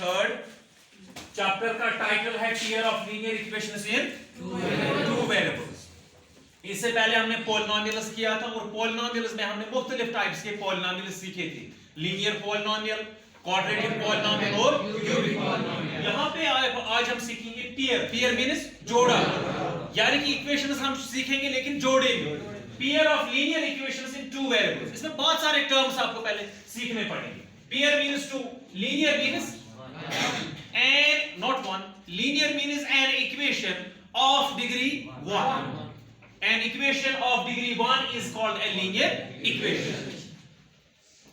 Third chapter का title है pair of linear equations in two variables. इससे पहले हमने पॉलिनोमियल्स किया था और पॉलिनोमियल्स में हमने मुख्तलिफ टाइप्स के पॉलिनोमियल्स सीखे थे, लीनियर पॉलिनोमियल, क्वाड्रेटिक पॉलिनोमियल और क्यूबिक पॉलिनोमियल। यहाँ पे आज हम सीखेंगे पेयर। पेयर मींस जोड़ा, यानी कि इक्वेशंस हम सीखेंगे लेकिन जोड़ेंगे। Pair of linear equations in two variables, इसमें बहुत सारे टर्म्स आपको पहले सीखने पड़ेंगे। Pair means two, linear means and not one, linear means an equation of degree 1. An equation of degree 1 is called a linear equation.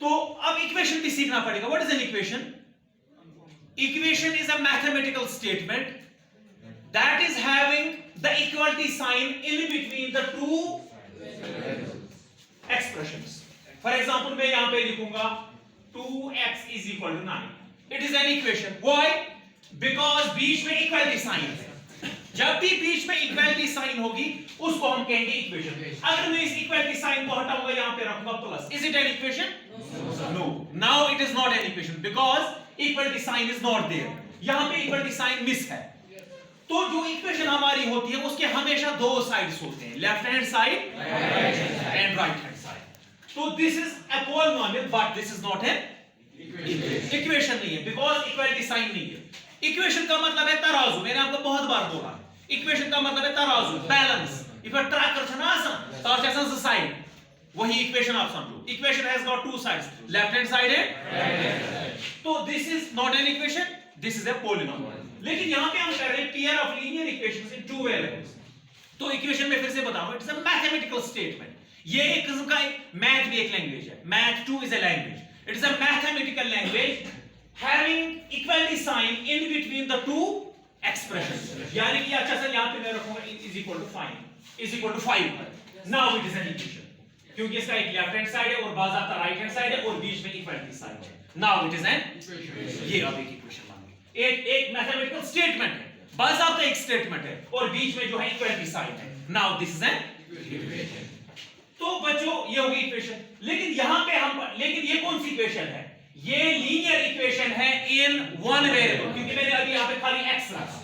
तो अब equation भी सीखना पड़ेगा। What is an equation? Equation is a mathematical statement that is having the equality sign in between the two expressions. For example, मैं यहाँ पे लिखूंगा 2x is equal to 9. It is an equation. Why? Because बीच में equality sign है। जब भी बीच में equality sign होगी उसको हम कहेंगे इक्वेशन। अगर मैं इस इक्वालिटी साइन को हटाऊंगा, यहां पे रखूंगा plus, is it an equation? No, now it is not an equation because equality sign is not there. यहां पे इक्वालिटी साइन मिस है। तो जो इक्वेशन हमारी होती है उसके हमेशा दो साइड्स होते हैं, left hand side and right hand side. तो this is a polynomial but this is not an equation नहीं है बिकॉज इक्वालिटी साइन नहीं है। इक्वेशन का मतलब है तराजू, मैंने आपको बहुत बार बोला। इक्वेशन का मतलब है तराजू, बैलेंस। इफ यू ट्रैक करछो ना आसान तो आसान साइड, वही इक्वेशन आप समझो। Equation has got two sides, left hand side and right hand side. तो this is not an equation, this is a polynomial. लेकिन यहां पे हम कर रहे हैं pair of linear equations in two variables. तो इक्वेशन में फिर से बताऊं, इट्स अ मैथमेटिकल स्टेटमेंट। ये एक किस्म का मैथ भी एक लैंग्वेज है। Math two is a language, it is a mathematical language having equality sign in between the two expressions. यानी कि अच्छा सा यहाँ पे मैं रखूंगा is equal to 5 is equal to 5। now it is an equation क्योंकि इसका एक लेफ्ट हैंड साइड है और बाज़ाब्ता राइट हैंड साइड है और बीच में इक्वालिटी साइन है। now it is an equation। ये अब एक इक्वेशन मान ली, एक मैथमेटिकल स्टेटमेंट है, बाज़ाब्ता एक स्टेटमेंट है और बीच में जो है इक्वालिटी साइन है। now this is an equation। तो बच्चों ये होगी इक्वेशन। लेकिन यहां पे लेकिन ये कौन सी इक्वेशन है? ये लीनियर इक्वेशन है इन वन वेरिएबल, क्योंकि मैंने अभी यहां पे खाली x रखा।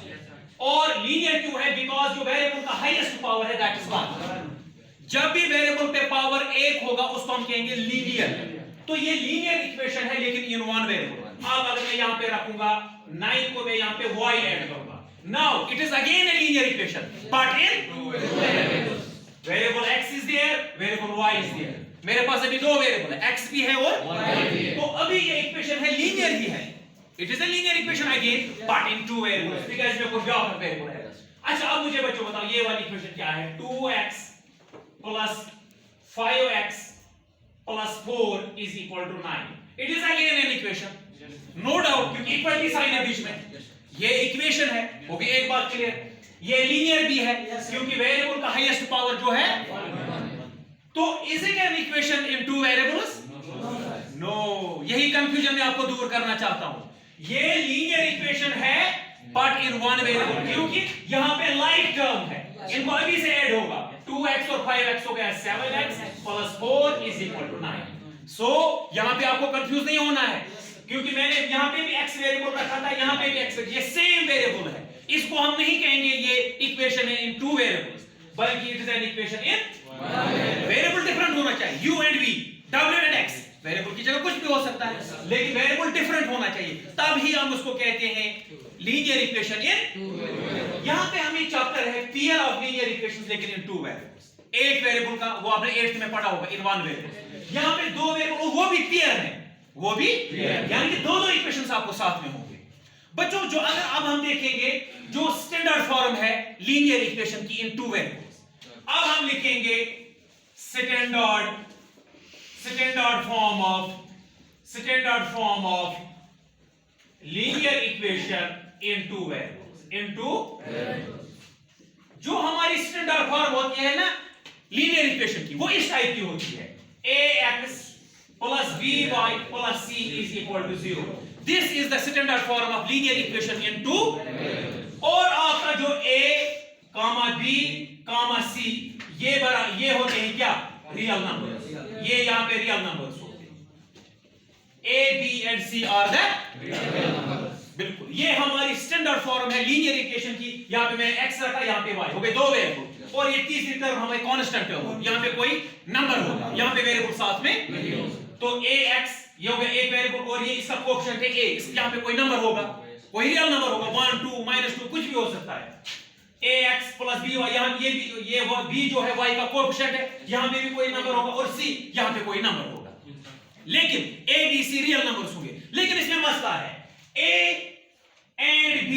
और लीनियर क्यों है? बिकॉज़ जो वेरिएबल का हाईएस्ट पावर है दैट इज 1। जब भी वेरिएबल पे पावर 1 होगा उसको हम कहेंगे लीनियर। तो ये लीनियर इक्वेशन है लेकिन इन वन वेरिएबल। अब अगर मैं यहां पे रखूंगा 9 को, मैं यहां पे y ऐड करूंगा, now it is again a linear equation but in two variables. Variable x is there, variable y is there। मेरे पास अभी दो वेरिएबल है, x भी है और y भी है। तो अभी ये इक्वेशन है लीनियर ही है। It is a linear equation again but in two variables because में कोई और वेरिएबल है। अच्छा अब मुझे बच्चों बताओ ये वाली इक्वेशन क्या है? 2x plus 5x plus 4 is equal to 9। It is again an equation, no doubt, क्योंकि इक्वालिटी साइन है बीच में। ये इक्वेशन है, वो भी एक बात क्लियर। ये लीनियर भी है क्योंकि वेरिएबल का हाईएस्ट पावर जो है। तो is it an equation in two variables? No. यही कंफ्यूजन मैं आपको दूर करना चाहता हूं। ये लीनियर इक्वेशन है बट इन वन वेरिएबल, क्योंकि यहां पे लाइक टर्म है, इनको अभी से ऐड होगा। 2x और 5x हो गया 7x plus 4 is equal to 9। सो यहां पे आपको कंफ्यूज नहीं होना है क्योंकि मैंने यहां पे भी x वेरिएबल रखा था, यहां पे भी x, ये सेम वेरिएबल है। इसको हम नहीं कहेंगे ये इक्वेशन है इन टू वेरिएबल्स, बल्कि it is an equation in variable different होना चाहिए। u and v, w and x, variable की जगह कुछ भी हो सकता है लेकिन वेरिएबल डिफरेंट होना चाहिए, तब ही हम उसको कहते हैं लीनियर इक्वेशन इन। यहां पे हमें चैप्टर है पेयर ऑफ लीनियर इक्वेशंस लेकिन इन टू वेरिएबल्स। एक वेरिएबल का वो आपने 8th में पढ़ा होगा इन वन वेरिएबल। यहां पे दो वेरिएबल, वो भी पेयर है, वो भी यानी कि दो इक्वेशंस आपको साथ में होंगे। बच्चों जो अगर अब हम देखेंगे जो स्टैंडर्ड फॉर्म है लीनियर इक्वेशन की इन टू वेरिएबल्स, अब हम लिखेंगे standard form of linear equation in two variables. जो हमारी स्टैंडर्ड फॉर्म होती है ना लीनियर इक्वेशन की, वो इस टाइप की होती है, ax plus by plus c is equal to 0। This is the standard form of linear equation in two। और आपका जो a, b, c ये होते हैं क्या? Real number. ये यहाँ पे रियल नंबर्स होते हैं। a, b and c are the real numbers. ये हमारी स्टैंडर्ड फॉर्म है लीनियर इक्वेशन की। यहाँ पे मैंने x रखा, यहाँ पे y हो गए दो वेरिएबल, और ये तीसरी तरफ हमें कांस्टेंट है, यहाँ पे कोई नंबर होगा, यहाँ पे वेरिएबल साथ में नहीं होगा। तो ax ये हो गया एक वेरिएबल, और ये इसका कोएफिशिएंट है a, यहाँ पे कोई नंबर होगा, कोई रियल नंबर होगा, 1 2 -2 कुछ भी हो सकता है। ax प्लस b, यहाँ ये b जो है y का कोएफिशिएंट है, यहाँ पे भी कोई नंबर होगा, और c यहाँ पे कोई नंबर होगा। लेकिन a b c real numbers होंगे, लेकिन इसमें मसला है a and b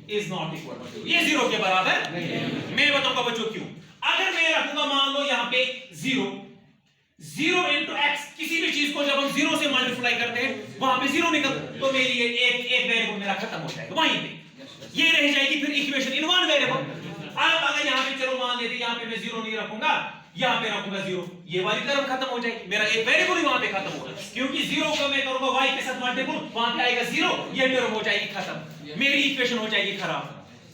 is not equal to, ये जीरो के बराबर नहीं। मैं बताऊंगा बच्चों क्यों। अगर मैं रखूंगा मान लो यहाँ पे 0 इंटू x, किसी भी चीज को जब हम 0 से मल्टीप्लाई करते हैं वहां पे 0 निकलता, तो मेरी ये एक वेरिएबल मेरा खत्म हो जाएगा वहीं पे, ये रह जाएगी फिर इक्वेशन इन वन वेरिएबल। अब अगर यहाँ पे चलो मान लेते यहाँ पे मैं 0 नहीं रखूंगा, यहाँ पे रखूंगा 0, ये वाली टर्म खत्म हो जाएगी, मेरा एक वेरिएबल ही वहां पे खत्म होगा, क्योंकि 0 को मैं करूंगा y के साथ मल्टीपल, वहां पे आएगा 0, ये टर्म हो जाएगी खत्म, मेरी इक्वेशन हो जाएगी खराब,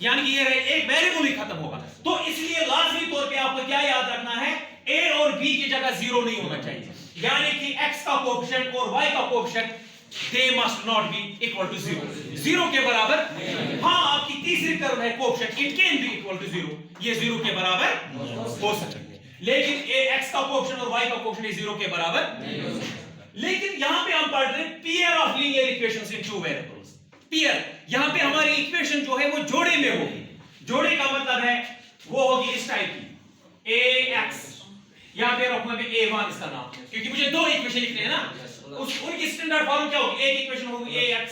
यानी कि ये एक वेरिएबल ही खत्म होगा। तो इसलिए लाजमी तौर पे आपको क्या याद रखना है, a और b की जगह 0 नहीं होना चाहिए, यानी कि x का कोएफिशिएंट और y का coefficient they must not be equal to 0 के बराबर। हाँ, आपकी तीसरी टर्म है coefficient, it can be equal to 0, ये 0 के बराबर हो सकता है, लेकिन x का कोएफिशिएंट और y का कोएफिशिएंट 0 के बराबर नहीं हो सकता। लेकिन यहां पे हम पढ़ रहे हैं pair of linear equations in two variables. Pair, यहां पे हमारी इक्वेशन जो है वो जोड़े में होगी। जोड़े का मतलब है वो होगी इस टाइप की, ax, यहां पे रखूंगा मैं a1 इसका नाम, क्योंकि मुझे दो इक्वेशन लिखने हैं ना, उनकी स्टैंडर्ड फॉर्म क्या होगी, एक इक्वेशन होगी ax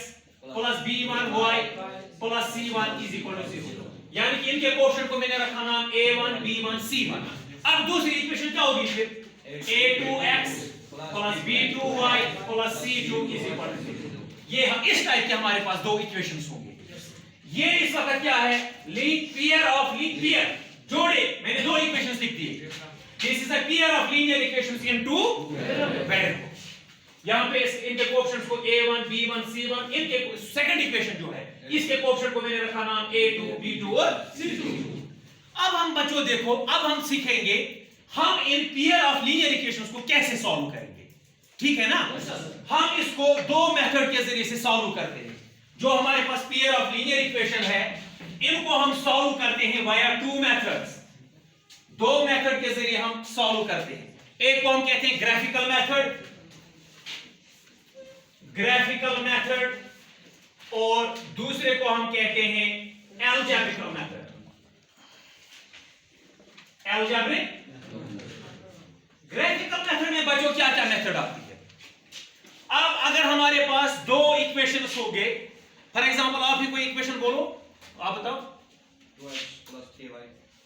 plus b1y plus c1 is equal to 0, यानी कि इनके कोएफिशिएंट को मैंने रखा नाम a1 b1 c1। अब दूसरी इक्वेशन क्या होगी फिर, a2x plus b2y plus c2 is equal to 0। ये हम इस टाइप के हमारे पास दो इक्वेशंस होंगे। ये इस वक्त क्या है, पेयर ऑफ पेयर, जोड़े, मैंने दो इक्वेशंस लिख दिए, this is a pair of linear equations in two variable. यहां पे इनके कोएफिशिएंट्स को a1 b1 c1, इनके सेकंड इक्वेशन जो है इसके कोएफिशिएंट को मैंने रखा नाम a2 b2 और c2। अब हम बच्चों देखो, अब हम सीखेंगे हम in pair of linear equations को कैसे सॉल्व करेंगे, ठीक है ना। हम इसको दो मेथड के जरिए से सॉल्व करते हैं। जो हमारे पास पेयर ऑफ लीनियर इक्वेशन है इनको हम सॉल्व करते हैं वाया टू मेथड्स, दो मेथड के जरिए हम सॉल्व करते हैं। एक को हम कहते हैं ग्राफिकल मेथड, और दूसरे को हम कहते हैं अलजेब्रिकल मेथड। ग्राफिकल मेथड में बच्चों क्या क्या मेथड आती है। अब अगर हमारे पास दो इक्वेशंस हो गए, फॉर एग्जांपल आप ही कोई इक्वेशन बोलो, आप बताओ।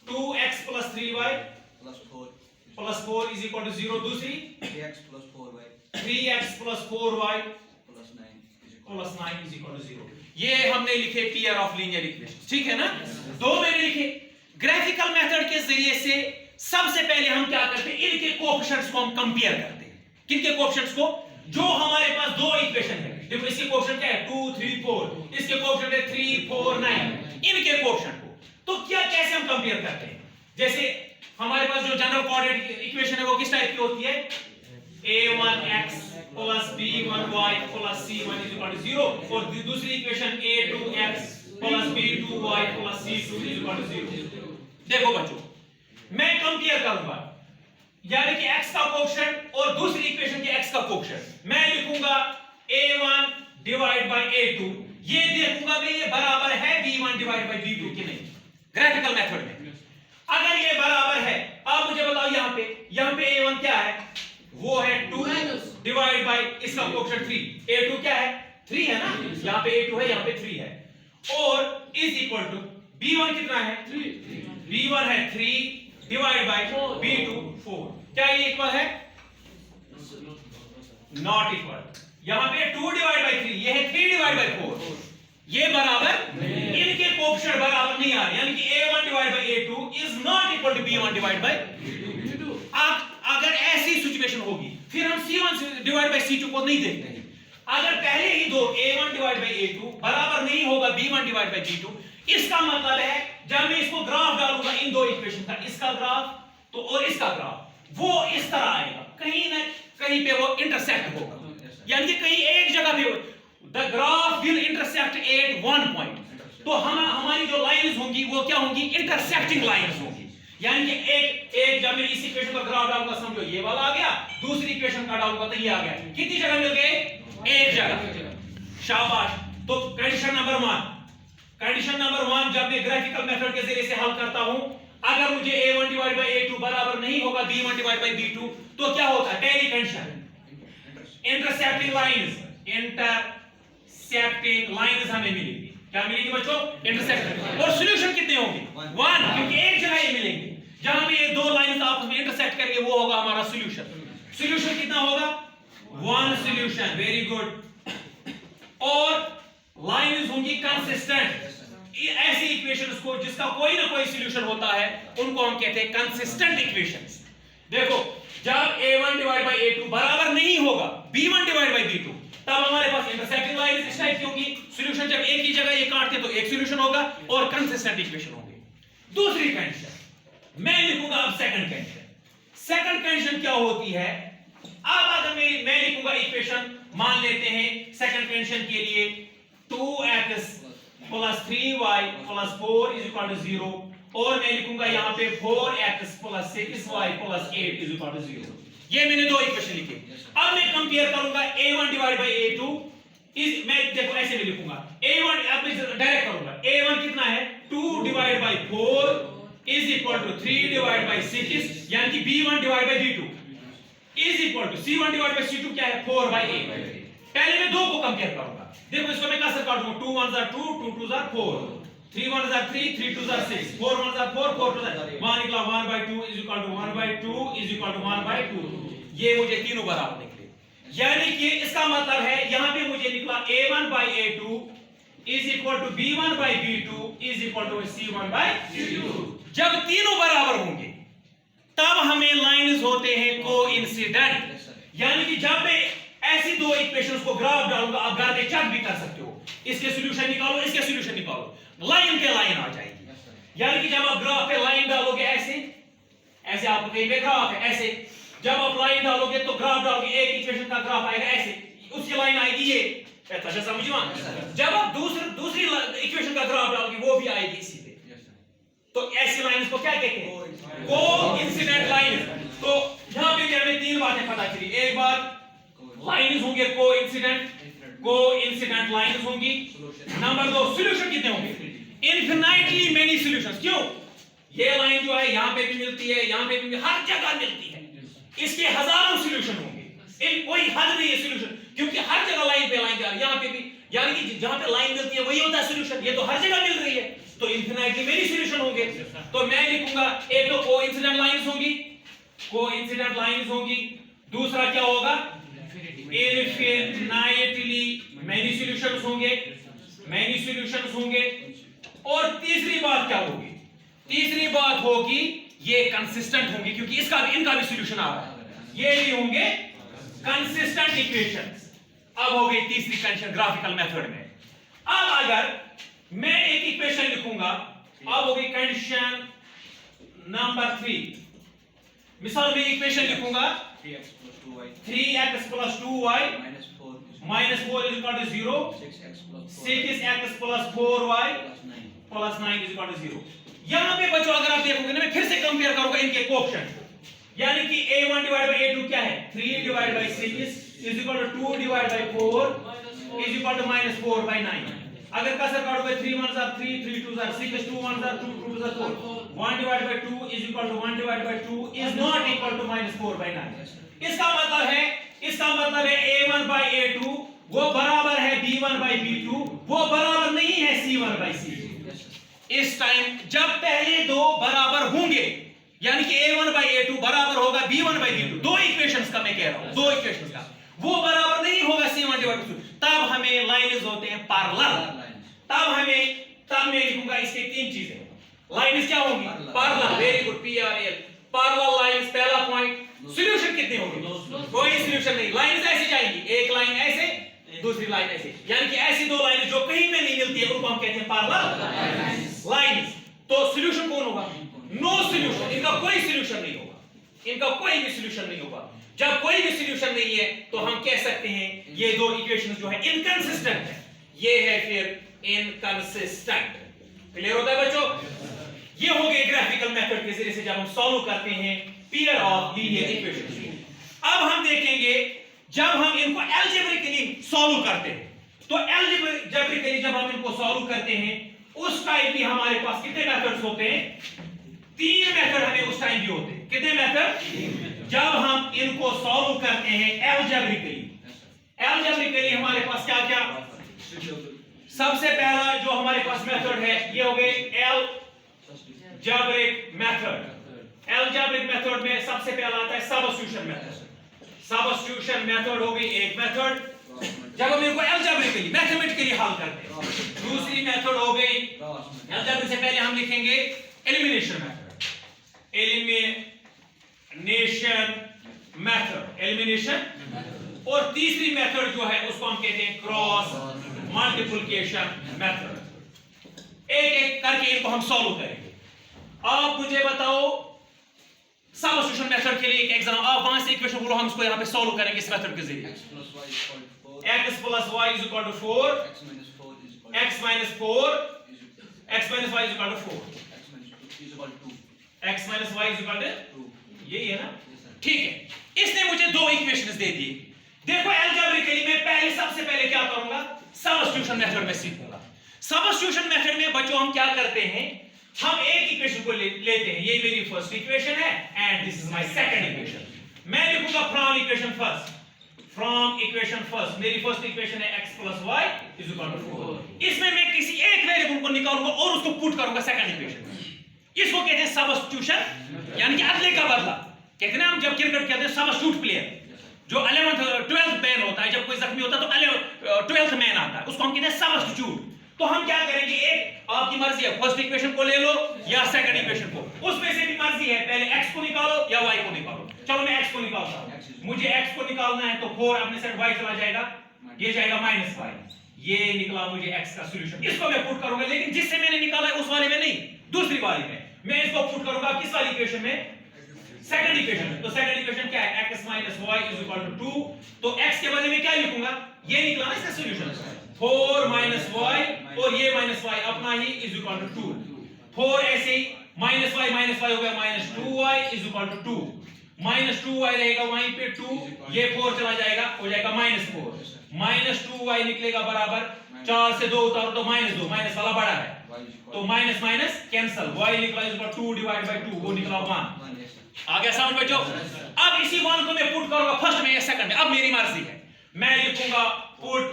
2x plus 3y plus 4 is equal to 0। दूसरी 3x plus 4y plus 9 is equal to 0। ये हमने लिखे पेयर ऑफ लीनियर इक्वेशन, ठीक है ना। दो मैंने लिखे। ग्राफिकल मेथड के जरिए से सबसे पहले हम क्या करते हैं, इनके कोएफिशिएंट्स को हम कंपेयर करते हैं। किनके कोएफिशिएंट्स को, जो हमारे पास दो इक्वेशन है, देखो इसके कोएफिशिएंट क्या है 2 3 4, इसके कोएफिशिएंट है 3 4 9, इनके कोएफिशिएंट को तो क्या कैसे हम कंपेयर करते हैं। जैसे हमारे पास जो जनरल कोऑर्डिनेट इक्वेशन है वो किस टाइप की होती है, a1x plus b1y plus c1 is equal to 0, और दूसरी equation a2x plus b2y plus c2 is equal to 0। देखो बच्चों, मैं कंपेयर करूंगा, यानी कि x का कोएफिशिएंट और दूसरी इक्वेशन के x का कोएफिशिएंट मैं लिखूंगा a1 डिवाइड बाय a2, ये देखूंगा मैं ये बराबर है b1 डिवाइड बाय b2 कि नहीं। ग्राफिकल मेथड में अगर ये बराबर है, आप मुझे बताओ यहाँ पे a1 क्या है, वो है 2 डिवाइड बाय इसका कोएफिशिएंट 3, a2 क्या है 3 है ना, यहाँ पे a2 है, यहाँ पे 3 है, और इज इक्वल टू b1 कितना है 3, b1 है 3 डिवाइड बाय b2 4, क्या ये इक्वल है, नॉट इक्वल। यहाँ पे 2 डिवाइड बाय 3, ये है 3 डिवाइड बाय 4, ये बराबर, इनके कोएफिशिएंट बराबर नहीं आ रहे, यानी कि a1 divide by a2 is not equal to b1 divide by b2। अगर ऐसी सिचुएशन होगी फिर हम c1 डिवाइड बाय c2 को नहीं देखते हैं। अगर पहले ही दो a1 डिवाइड बाय a2 बराबर नहीं होगा b1 डिवाइड बाय b2, इसका मतलब है जब मैं इसको ग्राफ डालूंगा इन दो इक्वेशन का, इसका ग्राफ तो और इसका ग्राफ, वो इस तरह आएगा, कहीं ना कहीं पे वो इंटरसेक्ट होगा, यानी कि कहीं एक जगह पे the graph will intersect at one point. तो हम हमारी जो लाइंस होंगी वो क्या होंगी? इंटरसेक्टिंग लाइंस होंगी। यानी कि एक जब मैं इस इक्वेशन का ग्राफ डालूंगा, समझो ये वाला आ गया, दूसरी इक्वेशन का डालूंगा तो ये आ गया। कितनी जगह मिल गए? एक जगह। शाबाश। तो कंडीशन नंबर 1, जब मैं ग्राफिकल मेथड के जरिए से हल करता हूं, अगर मुझे a1 डिवाइड बाय a2 बराबर नहीं होगा b1 डिवाइड बाय b2, तो क्या होता है? पहली कंडीशन इंटरसेक्टिंग लाइंस हमें मिलेगी। क्या मिलेगी बच्चों? इंटरसेक्ट। और सॉल्यूशन कितने होंगे? 1, क्योंकि एक जगह ये मिलेंगे। जहां भी ये दो लाइंस आपस में इंटरसेक्ट करेंगे वो होगा हमारा सॉल्यूशन कितना होगा? 1 सॉल्यूशन। Very good. और लाइंस होंगी कंसिस्टेंट। ऐसी इक्वेशंस को जिसका कोई ना कोई सॉल्यूशन होता है उनको हम कहते हैं कंसिस्टेंट इक्वेशंस। देखो, जब a1 डिवाइड बाय a2 बराबर नहीं होगा b1 डिवाइड बाय b2, तब हमारे पास इंटरसेक्टिंग लाइंस इस टाइप की होगी। सॉल्यूशन जब एक ही जगह ये काटते तो एक सॉल्यूशन होगा और कंसिस्टेंट इक्वेशन होंगे। दूसरी कंडीशन मैं लिखूंगा अब सेकंड कंडीशन क्या होती है? अब अगर मैं लिखूंगा इक्वेशन, मान लेते हैं सेकंड कंडीशन के लिए 2x plus 3y plus 4 is equal to 0, और मैं लिखूंगा यहां पे 4x plus 6y plus 8 is equal to 0। ये मैंने दो इक्वेशन लिखे। अब मैं कंपेयर करूंगा a1 divide by a2 is, मैं देखो ऐसे भी लिखूंगा a1, अब मैं डायरेक्ट करूंगा a1 कितना है? 2 divide by 4 is equal to 3 divide by 6, यानी कि b1 divide by b2 is equal to c1 divide by c2 क्या है? 4 बाय 8। पहले मैं दो को कंपेयर करूंगा। देखो इसको मैं कैसे काटूंगा? 2 1 2 2 2 4, 3 1 3 3 2 6, 4 1 4 4 2 1 निकला 1 by 2 is equal to 1 by 2 is equal to 1 by 2। ये मुझे तीनों बराबर निकले। यानी कि इसका मतलब है यहां पे मुझे निकला a1 by a2 is equal to b1 by b2 is equal to c1 by c2। जब तीनों बराबर होंगे तब हमें लाइंस होते हैं कोइंसिडेंट। यानी कि जब मैं ऐसी दो इक्वेशंस को ग्राफ डालूंगा, आप घर में चेक भी कर सकते हो, इसके सॉल्यूशन निकालो, इसके सॉल्यूशन निकालो, लाइन के लाइन आ जाएगी। यानी कि जब आप ग्राफ पे लाइन डालोगे ऐसे आपको कहीं पे ग्राफ है ऐसे, जब आप लाइन डालोगे तो ग्राफ डालोगे, एक इक्वेशन का ग्राफ आएगा ऐसे, उसकी लाइन आएगी ये, अच्छा समझिए। जब आप दूसरी इक्वेशन का ग्राफ डालोगे वो भी आएगी इसी पे। तो ऐसी लाइंस को क्या कहते हैं? Coincident lines. तो यहां पे भी हमें तीन बातें पता चली। एक बात, लाइंस होंगे कोइंसिडेंट लाइंस होंगी। नंबर 2, सॉल्यूशन कितने होंगे? Infinitely many solutions. क्यों? ये लाइन जो है यहां पे भी मिलती है, यहां पे भी हर जगह मिलती है, इसके हजारों सॉल्यूशन होंगे। इन कोई हद नहीं है सॉल्यूशन, क्योंकि हर जगह लाइन पे लाइन जा रही है, यहां पे भी, यानी कि जहां पे लाइन मिलती है वही होता है सॉल्यूशन। ये तो हर जगह मिल रही है, तो इनफिनाइटली मेनी सॉल्यूशन होंगे। तो मैं लिखूंगा एक तो कोइंसिडेंट लाइंस होंगी, दूसरा क्या होगा? इनफिनाइटली मेनी सॉल्यूशंस होंगे, और तीसरी बात क्या होगी? तीसरी बात होगी ये कंसिस्टेंट होंगी, क्योंकि इनका भी सॉल्यूशन आ रहा है। ये भी होंगे कंसिस्टेंट इक्वेशंस। अब हो गई तीसरी कंडीशन ग्राफिकल मेथड में। अब अगर मैं एक इक्वेशन लिखूंगा, अब हो गई कंडीशन नंबर 3। मिसाल में इक्वेशन लिखूंगा 3x plus 2y minus 4 is equal to 0, 6x plus 4y plus 9 is equal to 0। यहां पे बच्चों अगर आप देखोगे ना, मैं फिर से कंपेयर करूंगा इनके कोएफिशिएंट, यानी कि a1 डिवाइड बाय a2 क्या है? 3 divide by 6 is equal to 2 divide by 4 is equal to minus 4 by 9। अगर कसर काटोगे 3 1s are 3, 3 2s are 6, 2 1s are 2, 2 2s are 4, 1 divided by 2 is equal to 1 divided by 2 is not equal to minus 4 by 9। इसका मतलब है a1 by a2 वो बराबर है b1 by b2, वो बराबर नहीं है c1 by c2। इस टाइम जब पहले दो बराबर होंगे, यानी कि a1 by a2 बराबर होगा b1 by b2, दो इक्वेशंस का मैं कह रहा हूं, दो इक्वेशंस का, वो बराबर नहीं होगा c1 divided by 2, तब हमें लाइंस होते हैं पैरेलल। तब मैं लिखूंगा इसके तीन चीजें, लाइंस क्या होंगी? Parallel. Very good, PRL, parallel lines. पहला पॉइंट, सॉल्यूशन कितने होंगे? कोई सॉल्यूशन नहीं, लाइंस ऐसे जाएंगी, एक लाइन ऐसे, दूसरी लाइन ऐसे, यानी कि ऐसी दो लाइनें जो कहीं पे नहीं मिलती है उनको हम कहते हैं पैरेलल लाइंस। तो सॉल्यूशन कौन होगा? नो सॉल्यूशन, इनका कोई सॉल्यूशन नहीं होगा, इनका कोई भी सॉल्यूशन नहीं होगा। जब कोई भी सॉल्यूशन नहीं है तो हम कह सकते हैं ये दो इक्वेशंस जो है इनकंसिस्टेंट है, ये है फिर इनकंसिस्टेंट। क्लियर होता है बच्चों? ये हो गए ग्राफिकल मेथड के जरिए से जब हम सॉल्व करते हैं पेयर ऑफ लीनियर इक्वेशंस। अब हम देखेंगे जब हम इनको अलजेब्रिकली सॉल्व करते हैं, तो अलजेब्रिकली जब हम इनको सॉल्व करते हैं उस टाइम भी हमारे पास कितने मेथड्स होते हैं? 3 मेथड हमें उस टाइम भी होते हैं। कितने मेथड? जब हम इनको सॉल्व करते हैं अलजेब्रिकली हमारे पास क्या क्या? सबसे पहला जो हमारे पास मेथड है ये हो गई अलजेब्रिक मेथड। अलजेब्रिक मेथड में सबसे पहला आता है सब्स्टिट्यूशन मेथड। सब्स्टिट्यूशन मेथड हो गई एक मेथड जब हम इनको अलजेब्रिकली मैथमेटिकली हल करते हैं। दूसरी मेथड हो गई अलजेब्रिक से पहले हम लिखेंगे एलिमिनेशन मेथड। एलिमिनेशन और तीसरी मेथड जो है उसको हम कहते हैं क्रॉस मल्टीप्लिकेशन मेथड। एक एक करके इनको हम सॉल्व करेंगे। आप मुझे बताओ सब्स्टिट्यूशन मेथड के लिए एक एग्जाम, आप वहां से इक्वेशन बोलो, हम इसको यहां पे सॉल्व करेंगे इस मेथड के जरिए। x plus y is equal to 4, x minus 4, x minus y is equal to 4, x minus y is equal to 2, यही है ना? ठीक है, इसने मुझे दो इक्वेशंस दे दिए। देखो अलजेब्रिकली मैं पहले सबसे पहले क्या करूंगा? सब्स्टिट्यूशन मेथड में सीखूंगा। सब्स्टिट्यूशन मेथड में बच्चों हम क्या करते हैं? हम एक इक्वेशन को लेते हैं, ये मेरी फर्स्ट इक्वेशन है and this is my second equation. मैं लिखूंगा from equation first. From equation first मेरी फर्स्ट इक्वेशन है x plus y is equal to 4। इसमें मैं किसी एक वेरिएबल को निकालूंगा और उसको पुट करूंगा सेकंड इक्वेशन में। इसको कहते हैं सब्स्टिट्यूशन, यानी कि अदले का बदला। कहते हैं हम जब क्रिकेट खेलते हैं सब्स्टिट्यूट प्लेयर, जो 11th 12th मैन होता है, जब कोई जख्मी होता है तो 12th मैन आता है, उसको हम कहते हैं सब्स्टिट्यूट। तो हम क्या करेंगे, एक आपकी मर्जी है, फर्स्ट इक्वेशन को ले लो या सेकंड इक्वेशन को, उसमें से भी मर्जी है, पहले x को निकालो या y को निकालो। चलो मैं x को निकालता हूं। मुझे x को निकालना है तो 4 अपने साइड y चला जाएगा, ये जाएगा -y, ये निकला मुझे x का सॉल्यूशन। इसको मैं पुट करूंगा, लेकिन जिससे मैंने निकाला है उस वाले में नहीं, दूसरी वाली में मैं इसको पुट करूंगा। किस वाली इक्वेशन में? सेकंड इक्वेशन में। तो सेकंड इक्वेशन क्या है? x minus y is equal to 2। तो x के बदले में क्या लिखूंगा? ये निकला ना इसका सॉल्यूशन, 4 minus y और ये minus y अपना ही is equal to 2। 4 ऐसे ही minus y हो गया -2y is equal to 2। -2y रहेगा वहीं पे 2, ये 4 चला जाएगा, हो जाएगा -4। -2y निकलेगा बराबर 4 से 2 उतारो तो -2, माइनस वाला बड़ा है तो माइनस माइनस कैंसिल, y निकला इस पर 2 डिवाइड बाय 2, वो निकला 1। आ गया समझ बच्चों? अब इसी 1 को मैं पुट करूंगा फर्स्ट में या सेकंड में, अब मेरी मर्जी है। मैं लिखूंगा put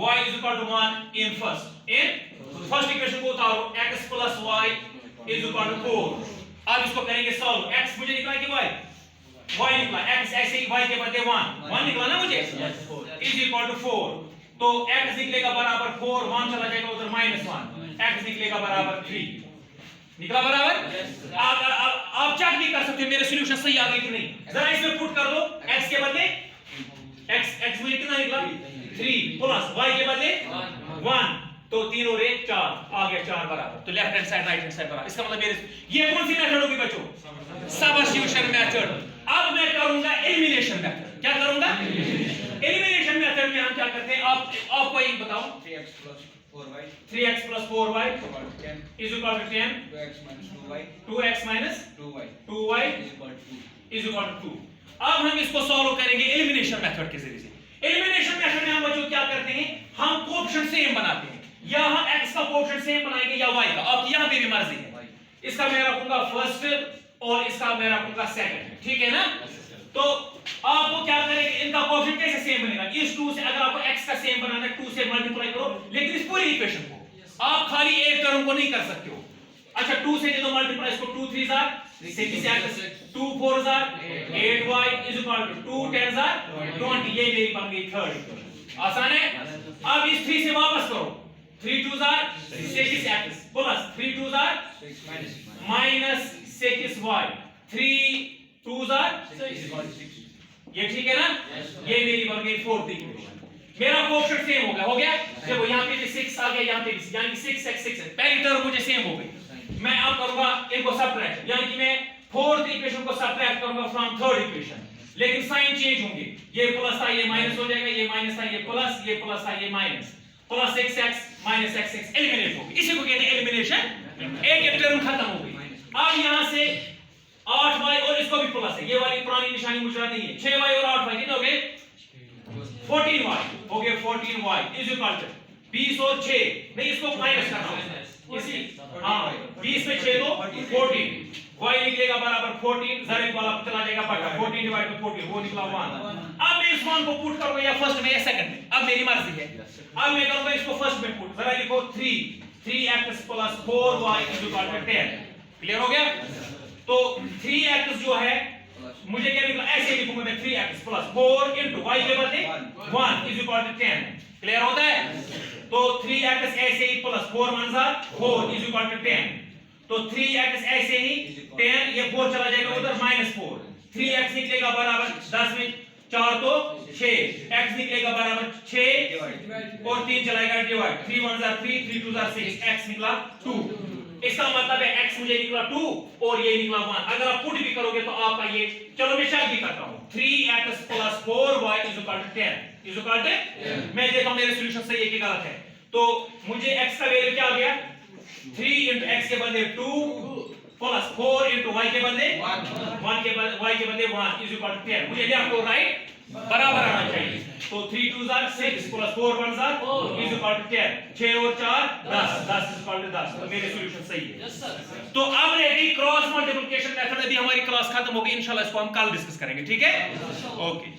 y is equal to 1 in first equation को उतारो, x plus y is equal to 4। अब इसको करेंगे सॉल्व। x मुझे निकला कि y निकला, x ऐसे ही y के बदले 1 निकला ना मुझे, is equal to 4। तो x निकलेगा बराबर 4, 1 चला जाएगा उधर -1, x निकलेगा बराबर 3। निकला बराबर? आप चेक भी कर सकते हो मेरे सॉल्यूशन सही आ गई कि नहीं। जरा इसमें पुट कर दो, x के बदले x मुझे कितना निकला 3 प्लस y के बदले 1, तो 3 और 1 4, आ गया 4 बराबर। तो left hand side right hand side बराबर। इसका मतलब मेरे ये कौन सी मेथड होगी बच्चों? Substitution method. अब मैं करूंगा एलिमिनेशन मेथड। क्या करूंगा? एलिमिनेशन मेथड में हम क्या करते हैं, आपको एक बताओ, 3x plus 4y is equal to 10, 2x minus 2y is equal to 2। अब हम इसको सॉल्व करेंगे एलिमिनेशन मेथड के जरिए से। एलिमिनेशन मेथड में हम बच्चों क्या करते हैं, हम कोएफिशिएंट सेम बनाते हैं, या हम x का कोएफिशिएंट सेम बनाएंगे या y का, आपकी यहां पे भी मर्जी है। इसका मैं रखूंगा फर्स्ट और इसका मैं रखूंगा सेकंड, ठीक है ना? तो आपको क्या करेंगे, इनका कोएफिशिएंट कैसे सेम बनेगा? इस 2 से अगर आपको x का सेम बनाना है 2 से मल्टीप्लाई करो, लेकिन इस पूरी इक्वेशन को आप खाली एक टर्म को नहीं कर सकते हो। अच्छा 2 से दे दो मल्टीप्लाई, इसको 2 3 jar 6x, 2 4 jar 8y is equal to 2 10 jar 20। ये मेरी बन गई थर्ड इक्वेशन। आसान है। अब इस 3 से वापस करो, 3 2 jar 6x plus 3 2 jar minus 6y, 3 2 jar 6। ये ठीक है ना? ये मेरी बन गई फोर्थ इक्वेशन। मेरा कोएफिशिएंट सेम हो गया। देखो यहाँ पे भी 6 आ गया, यहाँ पे भी, यानी कि 6x 6 है, पहली टर्म मुझे सेम हो गई। मैं अब करूंगा इनको सबट्रैक्ट, यानी कि मैं फोर्थ इक्वेशन को सबट्रैक्ट करूंगा फ्रॉम थर्ड इक्वेशन। लेकिन साइन चेंज होंगे, ये प्लस था ये माइनस हो जाएगा, ये माइनस था ये प्लस, ये प्लस था ये minus, plus xx minus xx eliminate होगी, इसी को कहते हैं एलिमिनेशन। एक टर्म खत्म हो गई। अब यहां से 8y और इसको भी प्लस है, ये वाली पुरानी निशानी मुझे नहीं है, 6y और 8y कितने हो गए 14y हो गए, 14y इज इक्वल टू 20 और 6 नहीं इसको माइनस करना है इसी, हां 20 में 6 तो 14, y निकलेगा बराबर 14, जरिफ वाला चला जाएगा बटा 14 डिवाइड बाय 14 वो निकला 1। अब मैं इस 1 को पुट करूंगा या फर्स्ट में या सेकंड में, अब मेरी मर्जी है। अब मैं करूंगा इसको फर्स्ट में पुट, जरा लिखो 3x + 4y = 10। क्लियर हो गया? तो 3x जो है मुझे क्या निकला, ऐसे लिखूंगा मैं 3x + 4 * y के बदले 1 = 10। क्लियर होता है? तो 3x ऐसे ही +4 * 4 = 10। तो 3x ऐसे ही 10, ये 4 चला जाएगा उधर -4, 3x निकलेगा बराबर 10 में 4 तो 6, x निकलेगा बराबर 6 और 3 चलाएगा डिवाइड, 3 1 3 3 2 6, x निकला 2। इसका मतलब है x मुझे निकला 2 और ये निकला 1। अगर आप पुट भी करोगे तो आपका ये, चलो मैं शक भी करता हूं, 3x + 4y = 10 मैं देखता हूं मेरे सॉल्यूशन सही है कि गलत है। तो मुझे x का वैल्यू क्या आ गया, 3 * x के बदले 2 + 4 * y के बदले 1 के बदले y के बदले 1 = 10। मुझे लेफ्ट और राइट बराबर आना चाहिए। तो 3 2 6 + 4 1 = 10, 6 और 4 10, 10 = 10। तो मेरे सॉल्यूशन सही है। Yes sir. तो अब रह गई क्रॉस मल्टीप्लिकेशन मेथड, अभी हमारी क्लास खत्म हो गई, इंशाल्लाह इसको हम कल डिस्कस करेंगे, ठीक है? ओके।